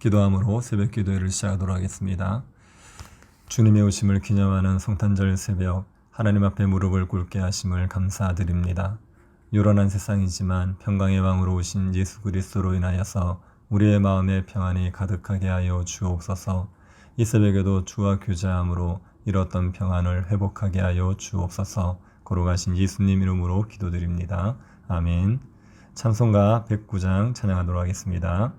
기도함으로 새벽 기도회를 시작하도록 하겠습니다. 주님의 오심을 기념하는 성탄절 새벽, 하나님 앞에 무릎을 꿇게 하심을 감사드립니다. 요란한 세상이지만 평강의 왕으로 오신 예수 그리스도로 인하여서 우리의 마음에 평안이 가득하게 하여 주옵소서. 이 새벽에도 주와 교제함으로 잃었던 평안을 회복하게 하여 주옵소서. 걸어가신 예수님 이름으로 기도드립니다. 아멘. 찬송가 109장 찬양하도록 하겠습니다.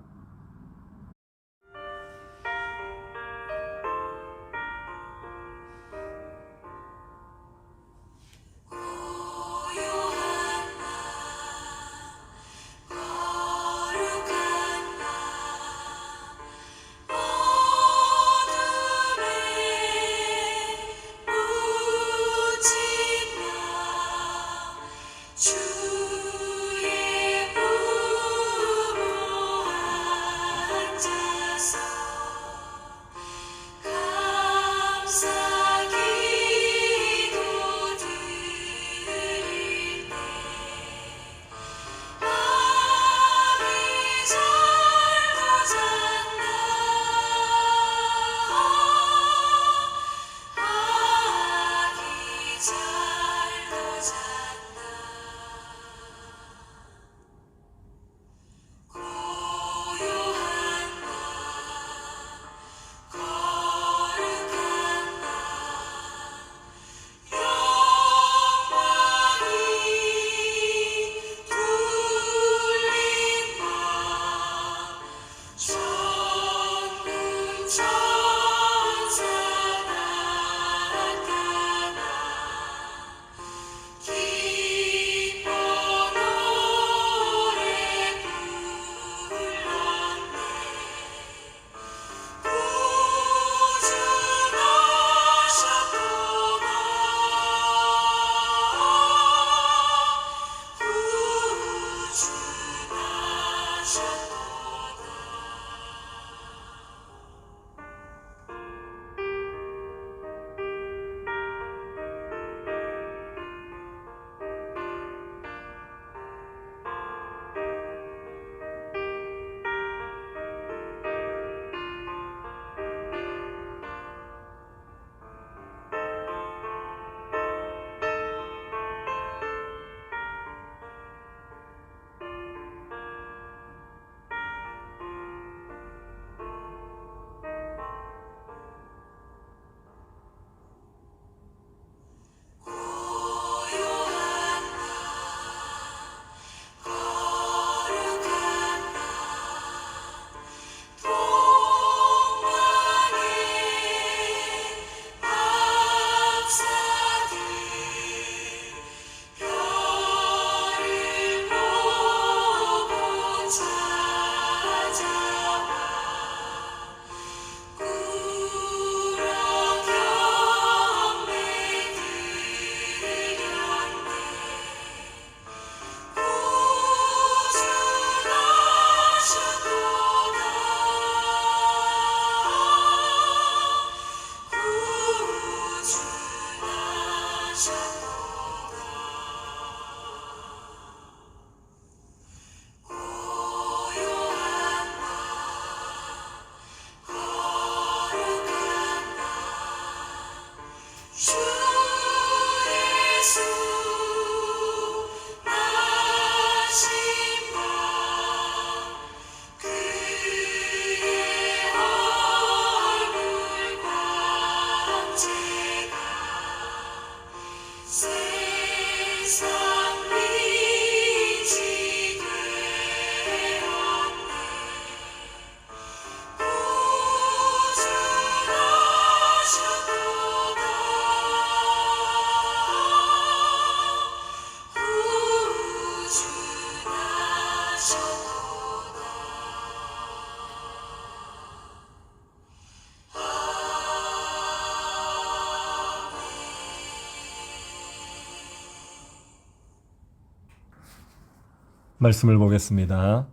말씀을 보겠습니다.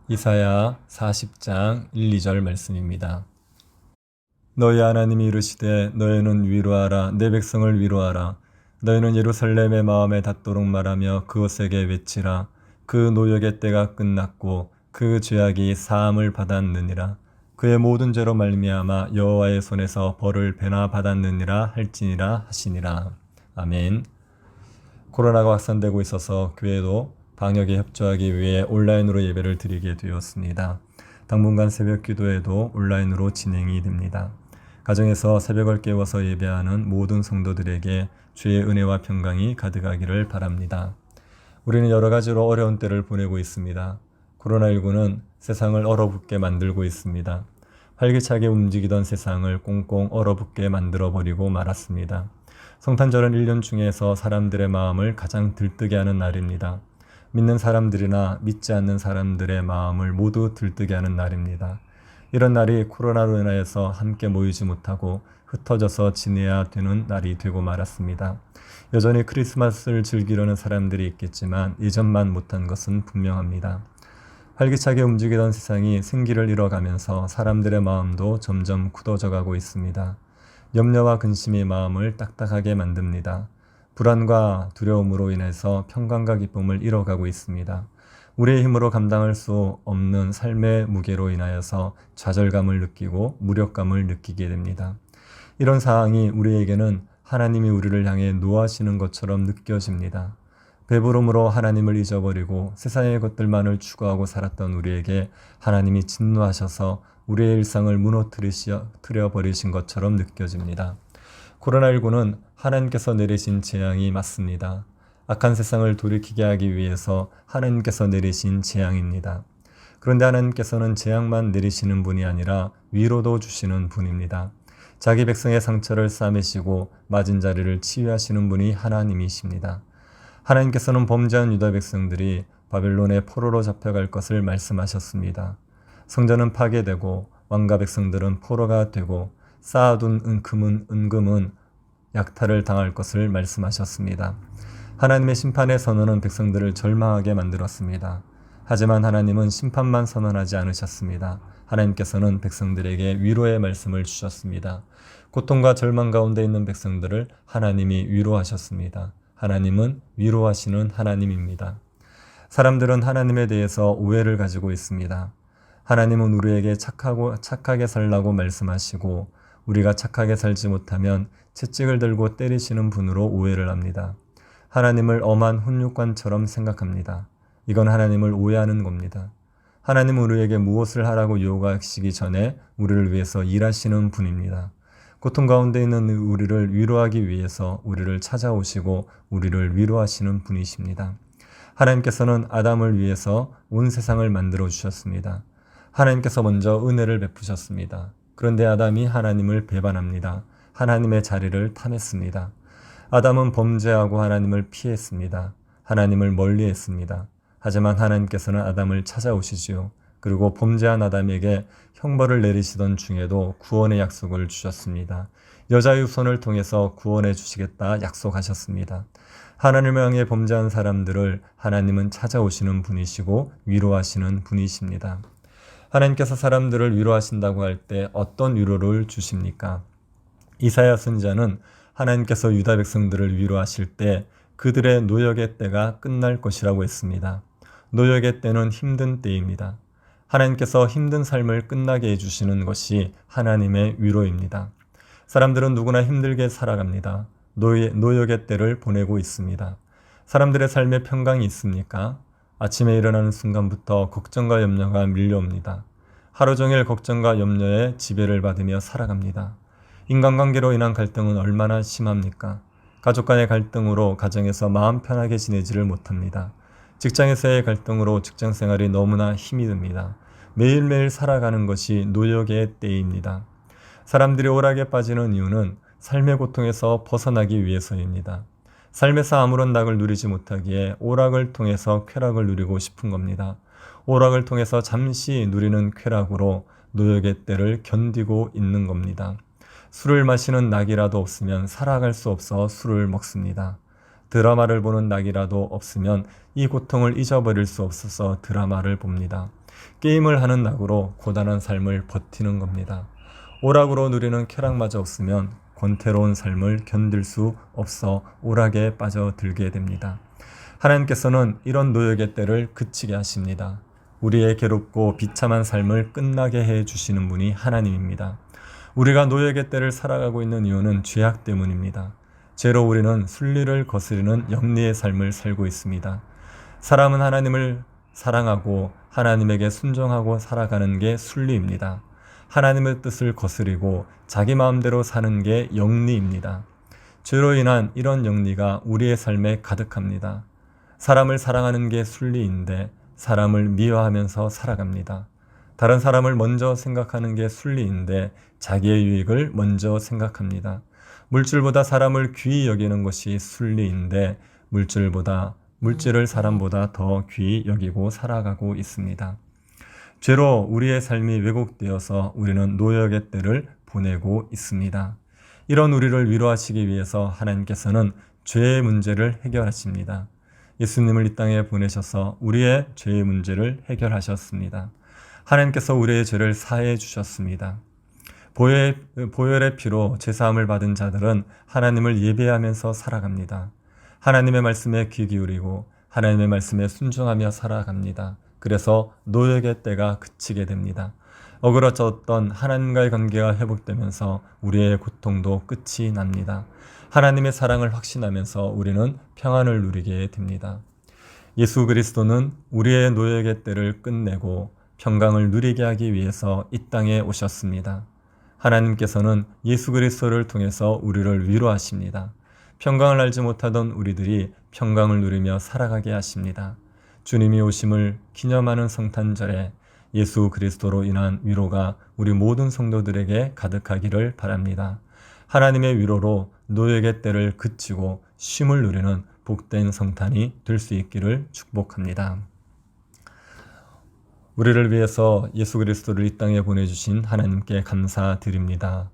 이사야 40장 1, 2절 말씀입니다. 너희 하나님이 이르시되 너희는 위로하라. 내 백성을 위로하라. 너희는 예루살렘의 마음에 닿도록 말하며 그것에게 외치라. 그 노역의 때가 끝났고 그 죄악이 사함을 받았느니라. 그의 모든 죄로 말미암아 여호와의 손에서 벌을 배나 받았느니라 할지니라 하시니라. 아멘. 코로나가 확산되고 있어서 교회도 방역에 협조하기 위해 온라인으로 예배를 드리게 되었습니다. 당분간 새벽 기도회도 온라인으로 진행이 됩니다. 가정에서 새벽을 깨워서 예배하는 모든 성도들에게 주의 은혜와 평강이 가득하기를 바랍니다. 우리는 여러 가지로 어려운 때를 보내고 있습니다. 코로나19는 세상을 얼어붙게 만들고 있습니다. 활기차게 움직이던 세상을 꽁꽁 얼어붙게 만들어버리고 말았습니다. 성탄절은 1년 중에서 사람들의 마음을 가장 들뜨게 하는 날입니다. 믿는 사람들이나 믿지 않는 사람들의 마음을 모두 들뜨게 하는 날입니다. 이런 날이 코로나로 인하여서 함께 모이지 못하고 흩어져서 지내야 되는 날이 되고 말았습니다. 여전히 크리스마스를 즐기려는 사람들이 있겠지만 예전만 못한 것은 분명합니다. 활기차게 움직이던 세상이 생기를 잃어가면서 사람들의 마음도 점점 굳어져 가고 있습니다. 염려와 근심이 마음을 딱딱하게 만듭니다. 불안과 두려움으로 인해서 평강과 기쁨을 잃어가고 있습니다. 우리의 힘으로 감당할 수 없는 삶의 무게로 인하여서 좌절감을 느끼고 무력감을 느끼게 됩니다. 이런 상황이 우리에게는 하나님이 우리를 향해 노하시는 것처럼 느껴집니다. 배부름으로 하나님을 잊어버리고 세상의 것들만을 추구하고 살았던 우리에게 하나님이 진노하셔서 우리의 일상을 무너뜨려 버리신 것처럼 느껴집니다. 코로나19는 하나님께서 내리신 재앙이 맞습니다. 악한 세상을 돌이키게 하기 위해서 하나님께서 내리신 재앙입니다. 그런데 하나님께서는 재앙만 내리시는 분이 아니라 위로도 주시는 분입니다. 자기 백성의 상처를 싸매시고 맞은 자리를 치유하시는 분이 하나님이십니다. 하나님께서는 범죄한 유다 백성들이 바벨론의 포로로 잡혀갈 것을 말씀하셨습니다. 성전은 파괴되고 왕과 백성들은 포로가 되고 쌓아둔 은금은 약탈을 당할 것을 말씀하셨습니다. 하나님의 심판의 선언은 백성들을 절망하게 만들었습니다. 하지만 하나님은 심판만 선언하지 않으셨습니다. 하나님께서는 백성들에게 위로의 말씀을 주셨습니다. 고통과 절망 가운데 있는 백성들을 하나님이 위로하셨습니다. 하나님은 위로하시는 하나님입니다. 사람들은 하나님에 대해서 오해를 가지고 있습니다. 하나님은 우리에게 착하게 살라고 말씀하시고 우리가 착하게 살지 못하면 채찍을 들고 때리시는 분으로 오해를 합니다. 하나님을 엄한 훈육관처럼 생각합니다. 이건 하나님을 오해하는 겁니다. 하나님은 우리에게 무엇을 하라고 요구하시기 전에 우리를 위해서 일하시는 분입니다. 고통 가운데 있는 우리를 위로하기 위해서 우리를 찾아오시고 우리를 위로하시는 분이십니다. 하나님께서는 아담을 위해서 온 세상을 만들어 주셨습니다. 하나님께서 먼저 은혜를 베푸셨습니다. 그런데 아담이 하나님을 배반합니다. 하나님의 자리를 탐했습니다. 아담은 범죄하고 하나님을 피했습니다. 하나님을 멀리했습니다. 하지만 하나님께서는 아담을 찾아오시지요. 그리고 범죄한 아담에게 형벌을 내리시던 중에도 구원의 약속을 주셨습니다. 여자의 후손을 통해서 구원해 주시겠다 약속하셨습니다. 하나님을 향해 범죄한 사람들을 하나님은 찾아오시는 분이시고 위로하시는 분이십니다. 하나님께서 사람들을 위로하신다고 할 때 어떤 위로를 주십니까? 이사야 선지자는 하나님께서 유다 백성들을 위로하실 때 그들의 노역의 때가 끝날 것이라고 했습니다. 노역의 때는 힘든 때입니다. 하나님께서 힘든 삶을 끝나게 해주시는 것이 하나님의 위로입니다. 사람들은 누구나 힘들게 살아갑니다. 노역의 때를 보내고 있습니다. 사람들의 삶에 평강이 있습니까? 아침에 일어나는 순간부터 걱정과 염려가 밀려옵니다. 하루 종일 걱정과 염려에 지배를 받으며 살아갑니다. 인간관계로 인한 갈등은 얼마나 심합니까? 가족 간의 갈등으로 가정에서 마음 편하게 지내지를 못합니다. 직장에서의 갈등으로 직장 생활이 너무나 힘이 듭니다. 매일매일 살아가는 것이 노역의 때입니다. 사람들이 오락에 빠지는 이유는 삶의 고통에서 벗어나기 위해서입니다. 삶에서 아무런 낙을 누리지 못하기에 오락을 통해서 쾌락을 누리고 싶은 겁니다. 오락을 통해서 잠시 누리는 쾌락으로 노역의 때를 견디고 있는 겁니다. 술을 마시는 낙이라도 없으면 살아갈 수 없어 술을 먹습니다. 드라마를 보는 낙이라도 없으면 이 고통을 잊어버릴 수 없어서 드라마를 봅니다. 게임을 하는 낙으로 고단한 삶을 버티는 겁니다. 오락으로 누리는 쾌락마저 없으면 권태로운 삶을 견딜 수 없어 오락에 빠져들게 됩니다. 하나님께서는 이런 노역의 때를 그치게 하십니다. 우리의 괴롭고 비참한 삶을 끝나게 해 주시는 분이 하나님입니다. 우리가 노예의 때를 살아가고 있는 이유는 죄악 때문입니다. 죄로 우리는 순리를 거스르는 영리의 삶을 살고 있습니다. 사람은 하나님을 사랑하고 하나님에게 순종하고 살아가는 게 순리입니다. 하나님의 뜻을 거스리고 자기 마음대로 사는 게 영리입니다. 죄로 인한 이런 영리가 우리의 삶에 가득합니다. 사람을 사랑하는 게 순리인데 사람을 미워하면서 살아갑니다. 다른 사람을 먼저 생각하는 게 순리인데 자기의 유익을 먼저 생각합니다. 물질보다 사람을 귀히 여기는 것이 순리인데 물질을 사람보다 더 귀히 여기고 살아가고 있습니다. 죄로 우리의 삶이 왜곡되어서 우리는 노역의 때를 보내고 있습니다. 이런 우리를 위로하시기 위해서 하나님께서는 죄의 문제를 해결하십니다. 예수님을 이 땅에 보내셔서 우리의 죄의 문제를 해결하셨습니다. 하나님께서 우리의 죄를 사해 주셨습니다. 보혈의 피로 죄사함을 받은 자들은 하나님을 예배하면서 살아갑니다. 하나님의 말씀에 귀 기울이고 하나님의 말씀에 순종하며 살아갑니다. 그래서 노역의 때가 그치게 됩니다. 어그러졌던 하나님과의 관계가 회복되면서 우리의 고통도 끝이 납니다. 하나님의 사랑을 확신하면서 우리는 평안을 누리게 됩니다. 예수 그리스도는 우리의 노역의 때를 끝내고 평강을 누리게 하기 위해서 이 땅에 오셨습니다. 하나님께서는 예수 그리스도를 통해서 우리를 위로하십니다. 평강을 알지 못하던 우리들이 평강을 누리며 살아가게 하십니다. 주님이 오심을 기념하는 성탄절에 예수 그리스도로 인한 위로가 우리 모든 성도들에게 가득하기를 바랍니다. 하나님의 위로로 노역의 때를 그치고 쉼을 누리는 복된 성탄이 될 수 있기를 축복합니다. 우리를 위해서 예수 그리스도를 이 땅에 보내주신 하나님께 감사드립니다.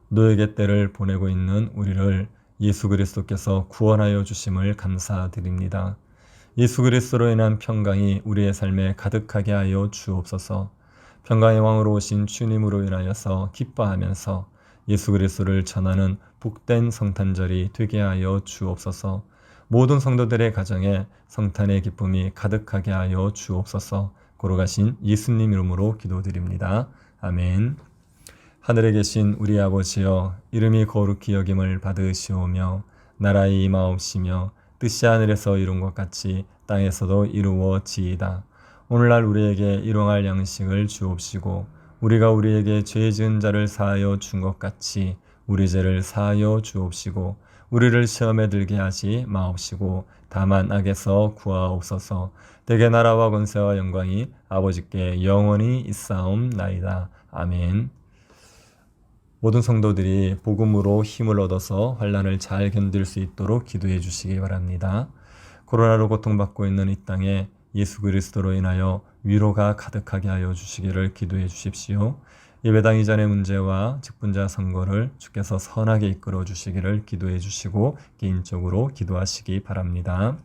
노역의 때를 보내고 있는 우리를 예수 그리스도께서 구원하여 주심을 감사드립니다. 예수 그리스도로 인한 평강이 우리의 삶에 가득하게 하여 주옵소서. 평강의 왕으로 오신 주님으로 인하여서 기뻐하면서 예수 그리스도를 전하는 복된 성탄절이 되게 하여 주옵소서. 모든 성도들의 가정에 성탄의 기쁨이 가득하게 하여 주옵소서. 걸어가신 예수님 이름으로 기도드립니다. 아멘. 하늘에 계신 우리 아버지여, 이름이 거룩히 여김을 받으시오며 나라의 임하옵시며 뜻이 하늘에서 이룬 것 같이 땅에서도 이루어지이다. 오늘날 우리에게 일용할 양식을 주옵시고 우리가 우리에게 죄 지은 자를 사하여 준 것 같이 우리 죄를 사하여 주옵시고 우리를 시험에 들게 하지 마옵시고 다만 악에서 구하옵소서. 대개 나라와 권세와 영광이 아버지께 영원히 있사옵나이다. 아멘. 모든 성도들이 복음으로 힘을 얻어서 환난을 잘 견딜 수 있도록 기도해 주시기 바랍니다. 코로나로 고통받고 있는 이 땅에 예수 그리스도로 인하여 위로가 가득하게 하여 주시기를 기도해 주십시오. 예배당 이전의 문제와 직분자 선거를 주께서 선하게 이끌어 주시기를 기도해 주시고 개인적으로 기도하시기 바랍니다.